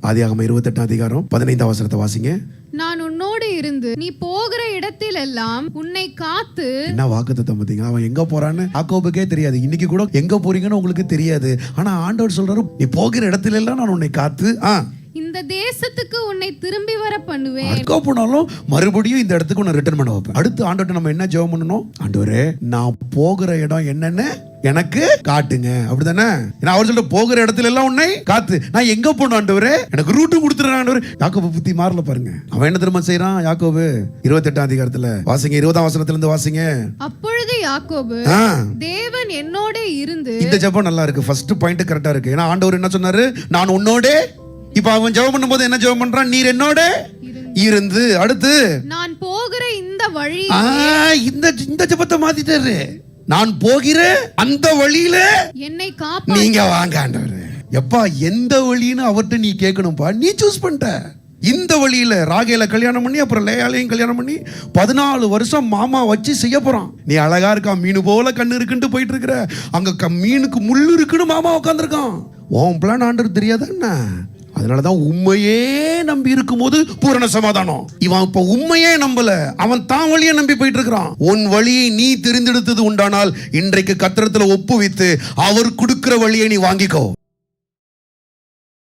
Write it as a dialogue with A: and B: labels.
A: ஆதியாகமம் 28 அதிகாரம் 15 வசனத்தை வாசிங்க.
B: நான் உன்னோடு இருந்து நீ போகிற இடத்தில் எல்லாம் உன்னை காத்து.
A: என்ன வாக்குத்தத்தம் பாத்தீங்களா? அவன் எங்க போறான்னு யாக்கோபுக்கே தெரியாது. இன்னைக்கு கூட எங்க போறீங்கன்னு உங்களுக்கு தெரியாது. ஆனா ஆண்டவர் சொல்றாரு, நீ போகிற இடத்துல எல்லாம் நான் உன்னை காத்து
B: இந்த தேசத்துக்கு உன்னை திரும்பி வர பண்ணுவேன்.
A: எங்க போனாலும் மறுபடியும் இந்த இடத்துக்கு உன்னை ரிட்டர்ன் பண்ண வைப்பேன். அடுத்து ஆண்டவர்ட்ட நம்ம என்ன ஜெபம் பண்ணணும்? ஆண்டவரே, நான் போகிற இடம் என்னன்னு எனக்கு காட்டுங்க. அப்படிதானே? அவர் சொல்ற போகிற இடத்துல எல்லாம் உன்னை காத்து. நான் எங்க போகணும் ஆண்டவரே, எனக்கு ரூட்டு கொடுத்துறேன் ஆண்டவரே. யாக்கோபு புத்தி மாறல பாருங்க. அவன் என்ன திரும்ப செய்யறான்? யாக்கோபு 28 அதிகாரத்துல வாசிங்க, 20 வசனத்துல இருந்து வாசிங்க.
B: அப்பொழுது யாக்கோபு, தேவன் என்னோட இருந்து. இந்த
A: ஜெபம் நல்லா இருக்கு. ஃபர்ஸ்ட் பாயிண்ட் கரெக்டா இருக்கு. ஏன்னா ஆண்டவர் என்ன சொன்னாரு? நான் உன்னோட. இப்ப அவன் ஜெபம் பண்ணும்போது என்ன ஜெபம் பண்றான்? நீர் என்னோட இருந்து. அடுத்து, நான்
B: போகிற இந்த வழி.
A: இந்த ஜெபத்தை மாத்திட்டாரு. நான் போகிற அந்த வழியில
B: என்னை காப்பாற்று.
A: நீங்க வாங்க ஆண்டவரே. எப்பா எந்த வழின்னு அவர்கிட்ட நீ கேட்கணும்பா. நீ சூஸ் பண்ணிட்ட இந்த வழியில. ராகேல கல்யாணம் பண்ணி அப்புறம் லேயாலையும் கல்யாணம் பண்ணி 14 வருஷம் மாமா வச்சு செய்ய போறான். நீ அழகா இருக்கா, மீனு போல கண்ணு இருக்குன்னு போயிட்டு இருக்கிற. அங்க மீனுக்கு முள்ளு இருக்குன்னு மாமா உட்காந்துருக்கான். உன் பிளான் ஆண்டவர் தெரியாதா என்ன? அதனாலதான் உண்மையே நம்பி இருக்கும் போது பூரண சமாதானம். இவன் இப்ப உண்மையே நம்பல, அவன் தான் வழியை நம்பி போயிட்டு இருக்கிறான். உன் வழியை நீ தெரிந்தெடுத்தது உண்டானால் இன்றைக்கு கத்திரத்துல ஒப்புவித்து அவர் கொடுக்கிற வழியை நீ வாங்கிக்கோ.